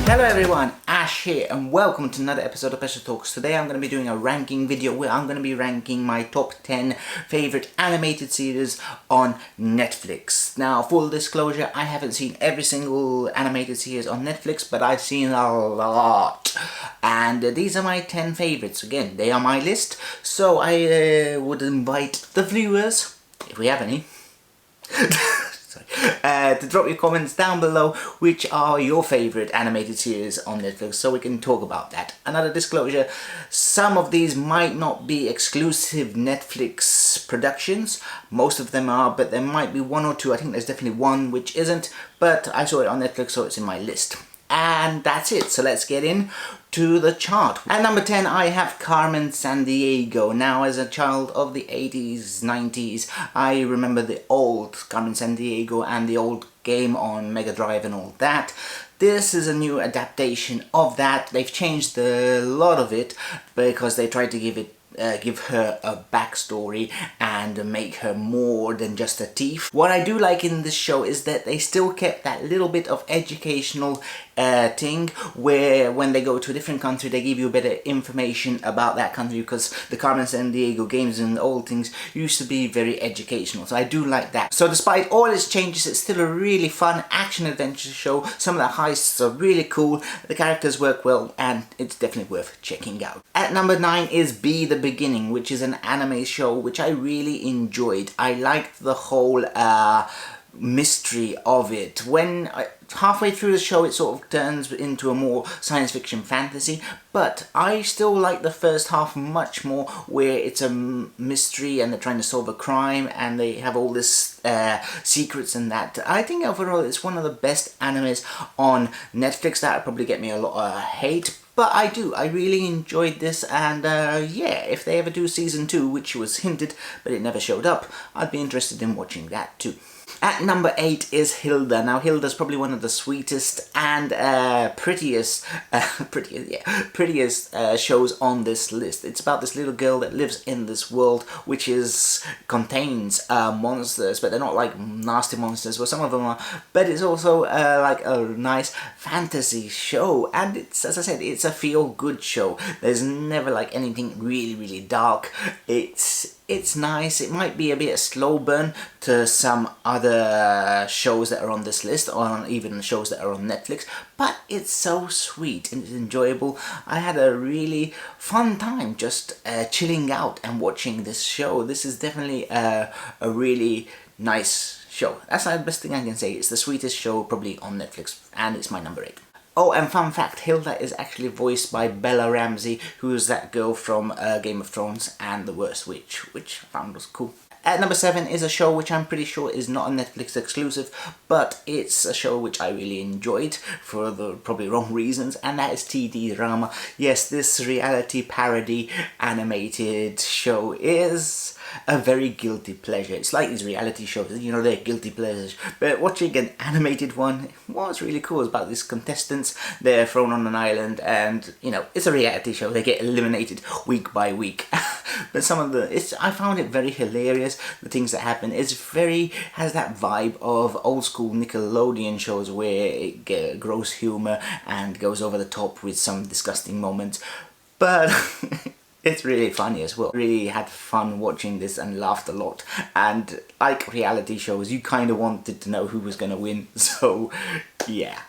Hello everyone, Ash here and welcome to another episode of Special Talks. Today I'm going to be doing a ranking video where I'm going to be ranking my top 10 favorite animated series on Netflix. Now, full disclosure, I haven't seen every single animated series on Netflix, but I've seen a lot. And these are my 10 favorites. Again, they are my list, so I would invite the viewers, if we have any, to drop your comments down below which are your favourite animated series on Netflix so we can talk about that. Another disclosure, some of these might not be exclusive Netflix productions, most of them are, but there might be one or two. I think there's definitely one which isn't, but I saw it on Netflix so it's in my list. And that's it, so let's get in to the chart. At number 10 I have Carmen Sandiego. Now, as a child of the 80s, 90s, I remember the old Carmen Sandiego and the old game on Mega Drive and all that. This is a new adaptation of that. They've changed a lot of it because they tried to give her a backstory and make her more than just a thief. What I do like in this show is that they still kept that little bit of educational thing where when they go to a different country they give you better information about that country, because the Carmen Sandiego games and old things used to be very educational, so I do like that. So despite all its changes, it's still a really fun action adventure show. Some of the heists are really cool, the characters work well, and it's definitely worth checking out. At number 9 is Be the Beginning, which is an anime show which I really enjoyed. I liked the whole mystery of it. When halfway through the show it sort of turns into a more science fiction fantasy, but I still like the first half much more, where it's a mystery and they're trying to solve a crime and they have all this secrets and that. I think overall it's one of the best animes on Netflix. That would probably get me a lot of hate, but I really enjoyed this, and yeah, if they ever do season 2, which was hinted but it never showed up, I'd be interested in watching that too. At number 8 is Hilda. Now, Hilda's probably one of the sweetest and prettiest shows on this list. It's about this little girl that lives in this world which contains monsters, but they're not like nasty monsters, well, some of them are, but it's also like a nice fantasy show, and it's, as I said, it's a feel-good show. There's never like anything really dark. It's nice. It might be a bit of slow burn to some other shows that are on this list, or even shows that are on Netflix, but it's so sweet and it's enjoyable. I had a really fun time just chilling out and watching this show. This is definitely a really nice show. That's the best thing I can say. It's the sweetest show probably on Netflix, and it's my number 8. Oh, and fun fact, Hilda is actually voiced by Bella Ramsey, who's that girl from Game of Thrones and The Worst Witch, which I found was cool. At number 7 is a show which I'm pretty sure is not a Netflix exclusive, but it's a show which I really enjoyed for the probably wrong reasons, and that is TD Drama. Yes, this reality parody animated show is a very guilty pleasure. It's like these reality shows, you know, they're guilty pleasures, but watching an animated one was really cool. It's about these contestants, they're thrown on an island, and you know, it's a reality show, they get eliminated week by week. But some of I found it very hilarious, the things that happen. Has that vibe of old school Nickelodeon shows where it gross humour and goes over the top with some disgusting moments, but it's really funny as well. Really had fun watching this and laughed a lot, and like reality shows, you kind of wanted to know who was going to win, so yeah.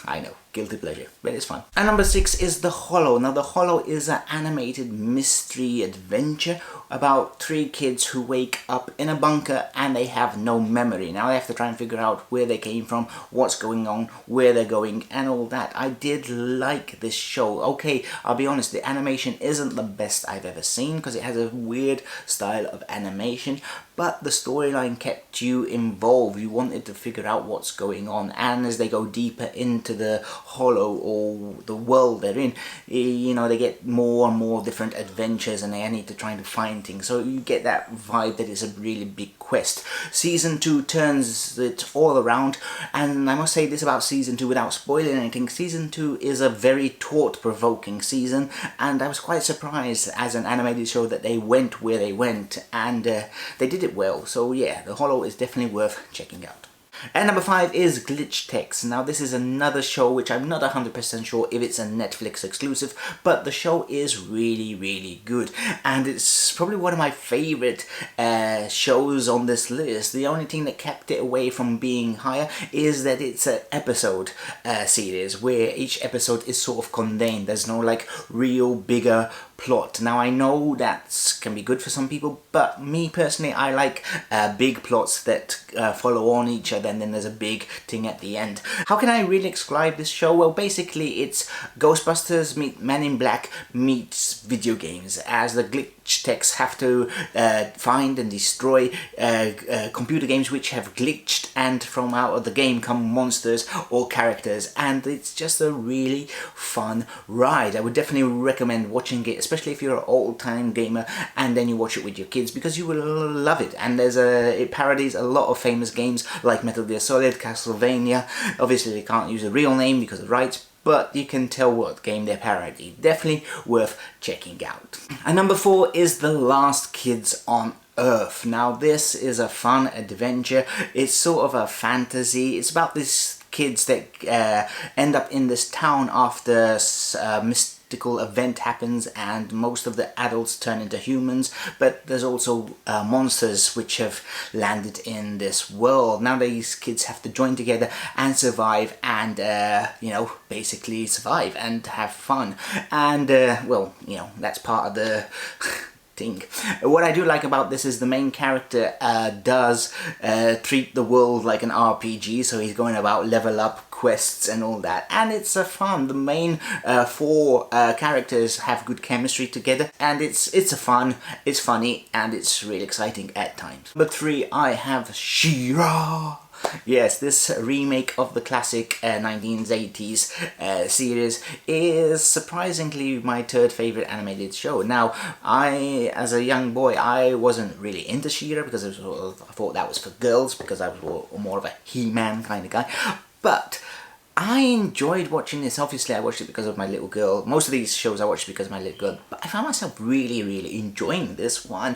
I know, guilty pleasure, but it's fun. And number 6 is The Hollow. Now, The Hollow is an animated mystery adventure about 3 kids who wake up in a bunker and they have no memory. Now they have to try and figure out where they came from, what's going on, where they're going, and all that. I did like this show. Okay, I'll be honest, the animation isn't the best I've ever seen because it has a weird style of animation, but the storyline kept you involved. You wanted to figure out what's going on, and as they go deeper into the hollow or the world they're in, you know, they get more and more different adventures and they need to try to find things, so you get that vibe that it's a really big quest. Season 2 turns it all around, and I must say this about Season 2 without spoiling anything. Season 2 is a very thought-provoking season, and I was quite surprised as an animated show that they went where they went, and they did it well. So yeah, The Hollow is definitely worth checking out. And number 5 is Glitch Text. Now this is another show which I'm not 100% sure if it's a Netflix exclusive, but the show is really good, and it's probably one of my favorite shows on this list. The only thing that kept it away from being higher is that it's an episode series where each episode is sort of contained. There's no like real bigger plot. Now I know that can be good for some people, but me personally, I like big plots that follow on each other, and then there's a big thing at the end. How can I really describe this show? Well, basically it's Ghostbusters meet Men in Black meets video games, as the glitch techs have to find and destroy computer games which have glitched, and from out of the game come monsters or characters, and it's just a really fun ride. I would definitely recommend watching it, especially if you're an old-time gamer and then you watch it with your kids, because you will love it. And it parodies a lot of famous games like Metal Gear Solid, Castlevania. Obviously they can't use a real name because of rights, but you can tell what game they're parodying. Definitely worth checking out. And number 4 is The Last Kids on Earth. Now this is a fun adventure. It's sort of a fantasy. It's about these kids that end up in this town after mystical event happens, and most of the adults turn into humans, but there's also monsters which have landed in this world. Now these kids have to join together and survive, and you know, basically survive and have fun, and well, you know, that's part of the thing. What I do like about this is the main character does treat the world like an RPG, so he's going about level up quests and all that, and it's fun. The main 4 characters have good chemistry together, and it's fun, it's funny, and it's really exciting at times. Number 3, I have She-Ra. Yes, this remake of the classic 1980s series is surprisingly my 3rd favourite animated show. Now, as a young boy, I wasn't really into She-Ra because I thought that was for girls, because I was more of a He-Man kind of guy. But I enjoyed watching this. Obviously I watched it because of my little girl. Most of these shows I watched because of my little girl, but I found myself really enjoying this one,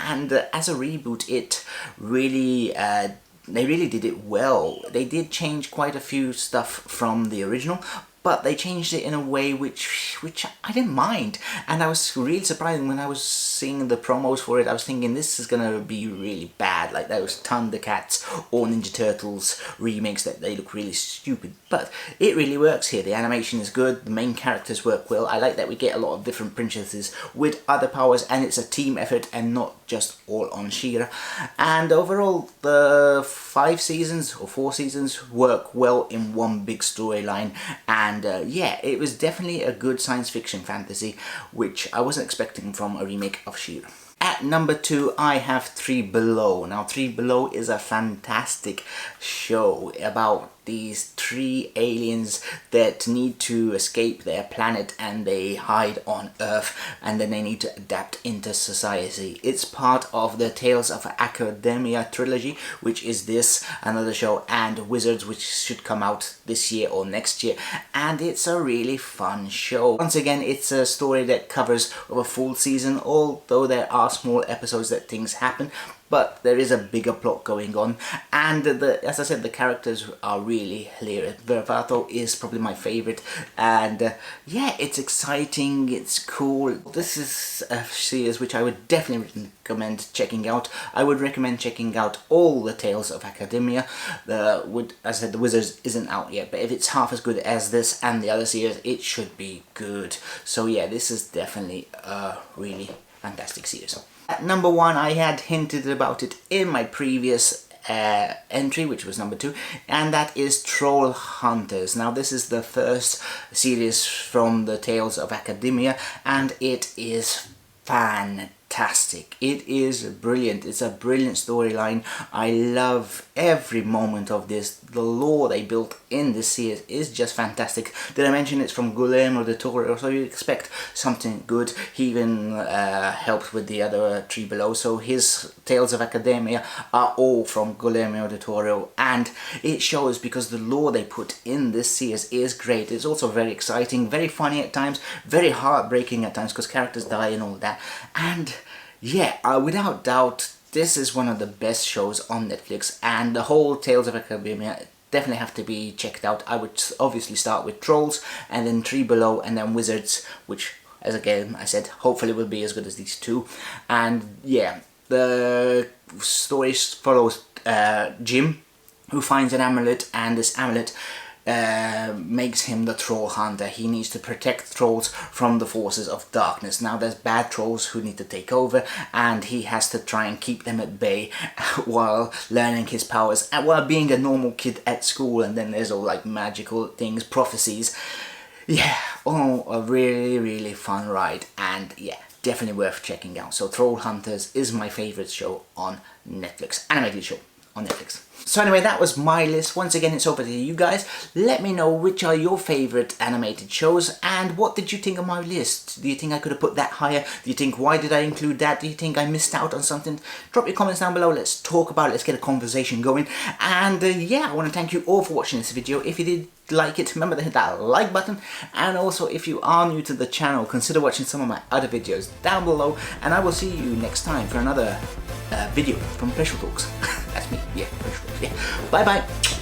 and as a reboot it really they really did it well. They did change quite a few stuff from the original, but they changed it in a way which I didn't mind, and I was really surprised when I was seeing the promos for it. I was thinking this is gonna be really bad, like those Thundercats or Ninja Turtles remakes that they look really stupid, but it really works here. The animation is good, the main characters work well. I like that we get a lot of different princesses with other powers, and it's a team effort and not just all on She-Ra. And overall the 5 seasons or 4 seasons work well in one big storyline, and yeah, it was definitely a good science fiction fantasy, which I wasn't expecting from a remake of She-Ra. At number 2, I have 3 Below. Now 3 Below is a fantastic show about these 3 aliens that need to escape their planet, and they hide on Earth, and then they need to adapt into society. It's part of the Tales of Academia trilogy, which is this, another show, and Wizards, which should come out this year or next year, and it's a really fun show. Once again, it's a story that covers a full season, although there are small episodes that things happen, but there is a bigger plot going on, and as I said, the characters are really hilarious. Vervato is probably my favourite, and yeah, it's exciting, it's cool. This is a series which I would definitely recommend checking out. I would recommend checking out all the Tales of Academia. As I said, the Wizards isn't out yet, but if it's half as good as this and the other series, it should be good. So yeah, this is definitely a really fantastic series. At number 1, I had hinted about it in my previous entry, which was number 2, and that is Troll Hunters. Now this is the first series from the Tales of Academia, and it is fantastic. It is brilliant. It's a brilliant storyline. I love every moment of this. The lore they built in this series is just fantastic. Did I mention it's from Guillermo del Toro, so you expect something good. He even helped with the other 3 Below, so his Tales of Academia are all from Guillermo del Toro, and it shows because the lore they put in this series is great. It's also very exciting, very funny at times, very heartbreaking at times because characters die and all that, and yeah, without doubt, this is one of the best shows on Netflix, and the whole Tales of Academia definitely have to be checked out. I would obviously start with Trolls, and then Three Below, and then Wizards, which, as again I said, hopefully will be as good as these two. And yeah, the story follows Jim, who finds an amulet, and this amulet makes him the troll hunter. He needs to protect trolls from the forces of darkness. Now there's bad trolls who need to take over, and he has to try and keep them at bay while learning his powers, and while being a normal kid at school. And then there's all like magical things, prophecies. Yeah, oh, a really fun ride, and yeah, definitely worth checking out. So Troll Hunters is my favorite show on Netflix, animated show on Netflix. So anyway, that was my list. Once again, it's open to you guys. Let me know which are your favorite animated shows, and what did you think of my list? Do you think I could have put that higher? Do you think, why did I include that? Do you think I missed out on something? Drop your comments down below. Let's talk about it. Let's get a conversation going. And yeah, I want to thank you all for watching this video. If you did like it, remember to hit that like button, and also if you are new to the channel, consider watching some of my other videos down below, and I will see you next time for another video from Special Talks. That's me, yeah, Special Talks, yeah. Bye bye.